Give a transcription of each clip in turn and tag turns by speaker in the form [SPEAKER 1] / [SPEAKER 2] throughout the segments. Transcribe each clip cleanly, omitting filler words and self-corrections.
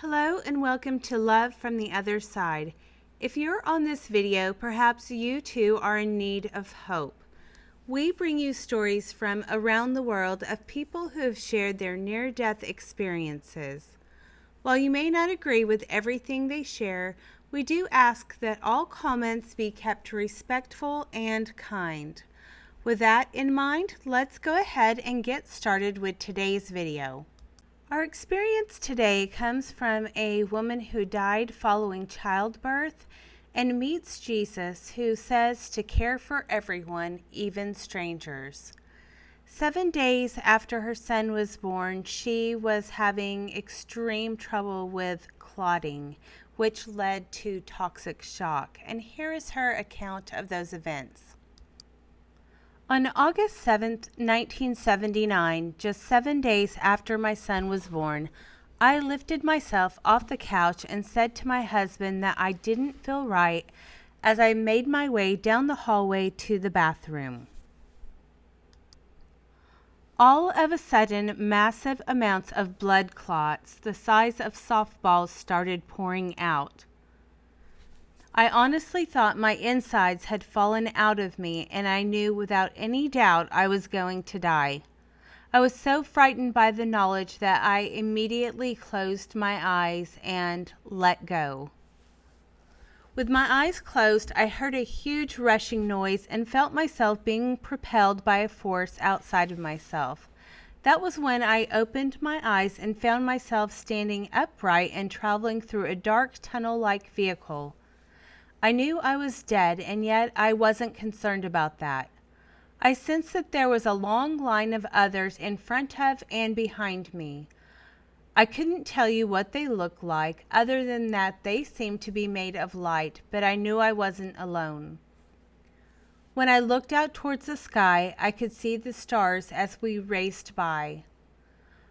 [SPEAKER 1] Hello and welcome to Love from the Other Side. If you're on this video, perhaps you too are in need of hope. We bring you stories from around the world of people who have shared their near-death experiences. While you may not agree with everything they share, we do ask that all comments be kept respectful and kind. With that in mind, let's go ahead and get started with today's video. Our experience today comes from a woman who died following childbirth and meets Jesus, who says to care for everyone, even strangers. 7 days after her son was born, she was having extreme trouble with clotting, which led to toxic shock. And here is her account of those events. On August 7th, 1979, just 7 days after my son was born, I lifted myself off the couch and said to my husband that I didn't feel right as I made my way down the hallway to the bathroom. All of a sudden, massive amounts of blood clots, the size of softballs, started pouring out. I honestly thought my insides had fallen out of me, and I knew without any doubt I was going to die. I was so frightened by the knowledge that I immediately closed my eyes and let go. With my eyes closed, I heard a huge rushing noise and felt myself being propelled by a force outside of myself. That was when I opened my eyes and found myself standing upright and traveling through a dark tunnel-like vehicle. I knew I was dead, and yet I wasn't concerned about that. I sensed that there was a long line of others in front of and behind me. I couldn't tell you what they looked like, other than that they seemed to be made of light, but I knew I wasn't alone. When I looked out towards the sky, I could see the stars as we raced by.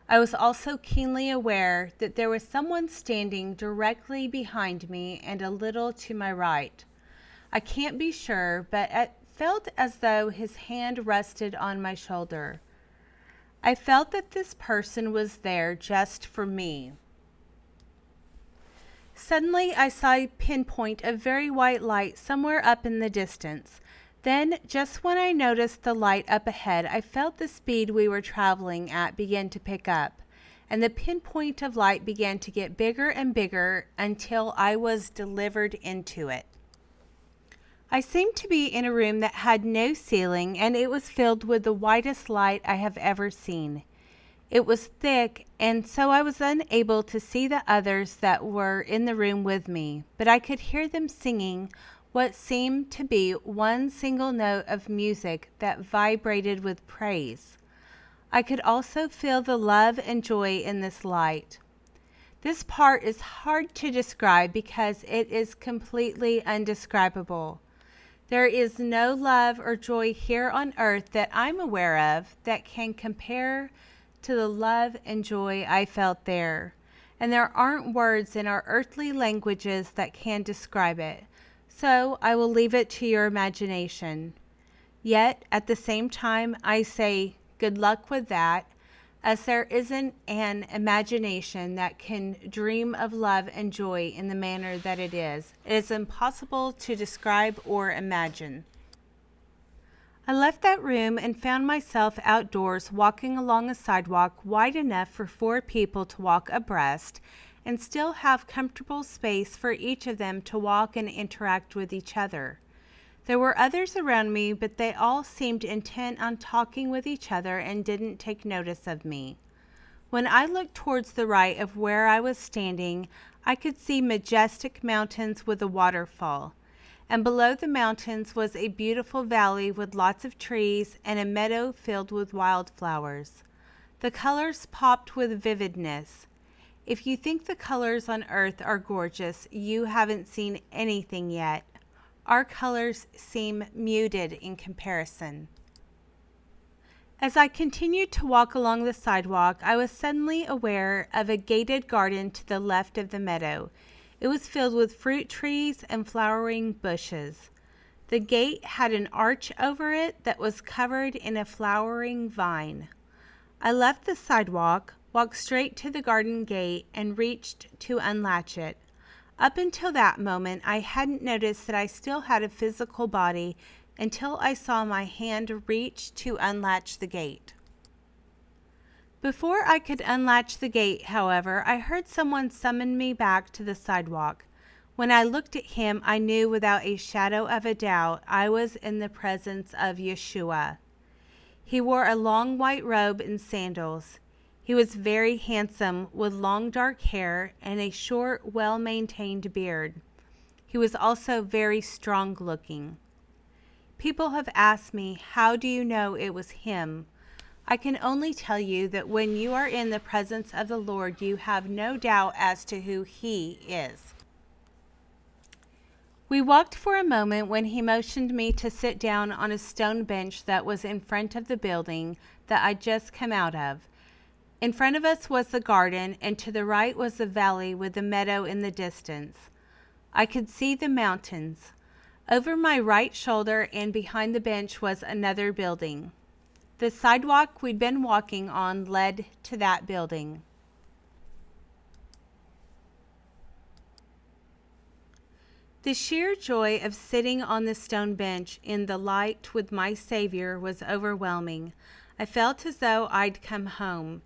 [SPEAKER 1] I was also keenly aware that there was someone standing directly behind me and a little to my right. I can't be sure, but it felt as though his hand rested on my shoulder. I felt that this person was there just for me. Suddenly, I saw a pinpoint of very white light somewhere up in the distance. Then, just when I noticed the light up ahead, I felt the speed we were traveling at begin to pick up, and the pinpoint of light began to get bigger and bigger until I was delivered into it. I seemed to be in a room that had no ceiling, and it was filled with the whitest light I have ever seen. It was thick, and so I was unable to see the others that were in the room with me, but I could hear them singing what seemed to be one single note of music that vibrated with praise. I could also feel the love and joy in this light. This part is hard to describe because it is completely undescribable. There is no love or joy here on earth that I'm aware of that can compare to the love and joy I felt there. And there aren't words in our earthly languages that can describe it. So I will leave it to your imagination. Yet, at the same time, I say good luck with that, as there isn't an imagination that can dream of love and joy in the manner that it is. It is impossible to describe or imagine. I left that room and found myself outdoors walking along a sidewalk wide enough for 4 people to walk abreast, and still have comfortable space for each of them to walk and interact with each other. There were others around me, but they all seemed intent on talking with each other and didn't take notice of me. When I looked towards the right of where I was standing, I could see majestic mountains with a waterfall, and below the mountains was a beautiful valley with lots of trees and a meadow filled with wildflowers. The colors popped with vividness. If you think the colors on earth are gorgeous, you haven't seen anything yet. Our colors seem muted in comparison. As I continued to walk along the sidewalk, I was suddenly aware of a gated garden to the left of the meadow. It was filled with fruit trees and flowering bushes. The gate had an arch over it that was covered in a flowering vine. I left the sidewalk, walked straight to the garden gate, and reached to unlatch it. Up until that moment, I hadn't noticed that I still had a physical body until I saw my hand reach to unlatch the gate. Before I could unlatch the gate, however, I heard someone summon me back to the sidewalk. When I looked at him, I knew without a shadow of a doubt I was in the presence of Yeshua. He wore a long white robe and sandals. He was very handsome, with long dark hair and a short, well-maintained beard. He was also very strong-looking. People have asked me, how do you know it was him? I can only tell you that when you are in the presence of the Lord, you have no doubt as to who he is. We walked for a moment when he motioned me to sit down on a stone bench that was in front of the building that I'd just come out of. In front of us was the garden, and to the right was the valley with the meadow in the distance. I could see the mountains. Over my right shoulder and behind the bench was another building. The sidewalk we'd been walking on led to that building. The sheer joy of sitting on the stone bench in the light with my Savior was overwhelming. I felt as though I'd come home.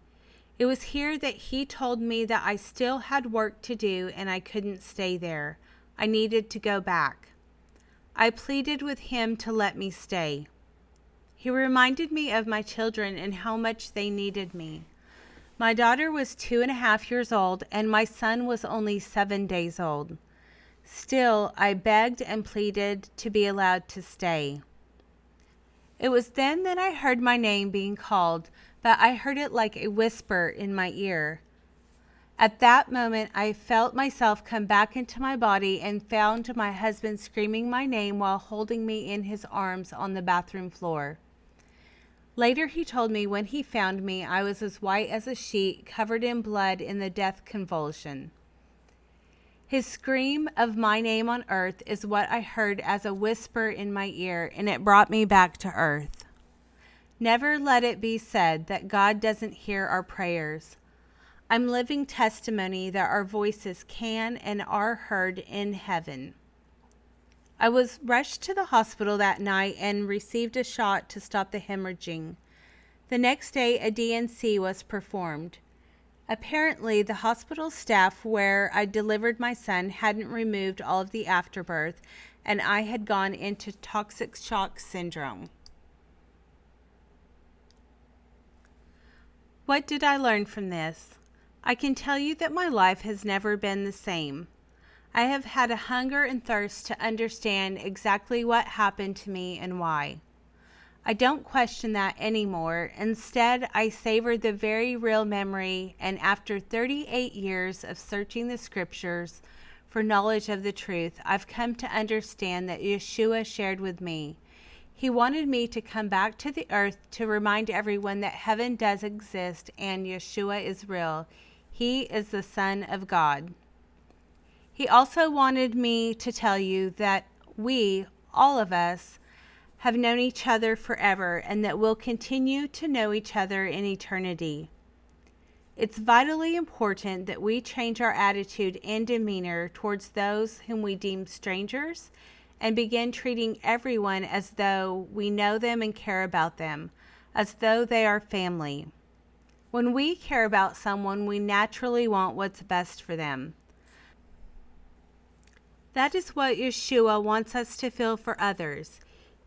[SPEAKER 1] It was here that he told me that I still had work to do and I couldn't stay there. I needed to go back. I pleaded with him to let me stay. He reminded me of my children and how much they needed me. My daughter was 2.5 years old, and my son was only 7 days old. Still, I begged and pleaded to be allowed to stay. It was then that I heard my name being called, but I heard it like a whisper in my ear. At that moment, I felt myself come back into my body and found my husband screaming my name while holding me in his arms on the bathroom floor. Later, he told me when he found me, I was as white as a sheet, covered in blood in the death convulsion. His scream of my name on earth is what I heard as a whisper in my ear, and it brought me back to earth. Never let it be said that God doesn't hear our prayers. I'm living testimony that our voices can and are heard in heaven. I was rushed to the hospital that night and received a shot to stop the hemorrhaging. The next day, a D&C was performed. Apparently, the hospital staff where I delivered my son hadn't removed all of the afterbirth, and I had gone into toxic shock syndrome. What did I learn from this? I can tell you that my life has never been the same. I have had a hunger and thirst to understand exactly what happened to me and why. I don't question that anymore. Instead, I savor the very real memory, and after 38 years of searching the scriptures for knowledge of the truth, I've come to understand that Yeshua shared with me. He wanted me to come back to the earth to remind everyone that heaven does exist and Yeshua is real. He is the Son of God. He also wanted me to tell you that we, all of us, have known each other forever and that we'll continue to know each other in eternity. It's vitally important that we change our attitude and demeanor towards those whom we deem strangers and begin treating everyone as though we know them and care about them, as though they are family. When we care about someone, we naturally want what's best for them. That is what Yeshua wants us to feel for others,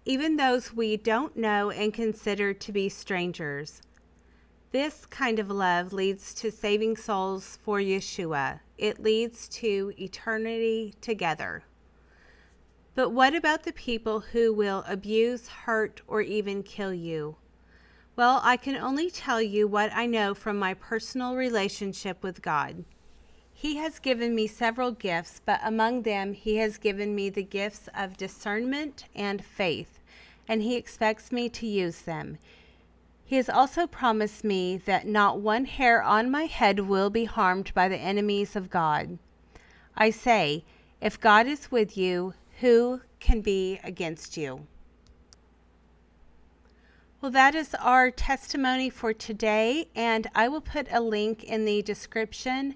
[SPEAKER 1] even those we don't know and consider to be strangers. This kind of love leads to saving souls for Yeshua. It leads to eternity together. But what about the people who will abuse, hurt, or even kill you? Well, I can only tell you what I know from my personal relationship with God. He has given me several gifts, but among them, He has given me the gifts of discernment and faith, and He expects me to use them. He has also promised me that not one hair on my head will be harmed by the enemies of God. I say, if God is with you, who can be against you? Well, that is our testimony for today, and I will put a link in the description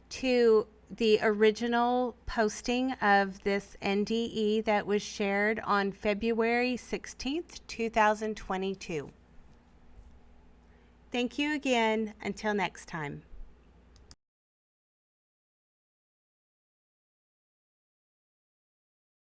[SPEAKER 1] to the original posting of this NDE that was shared on February 16th, 2022. Thank you again. Until next time.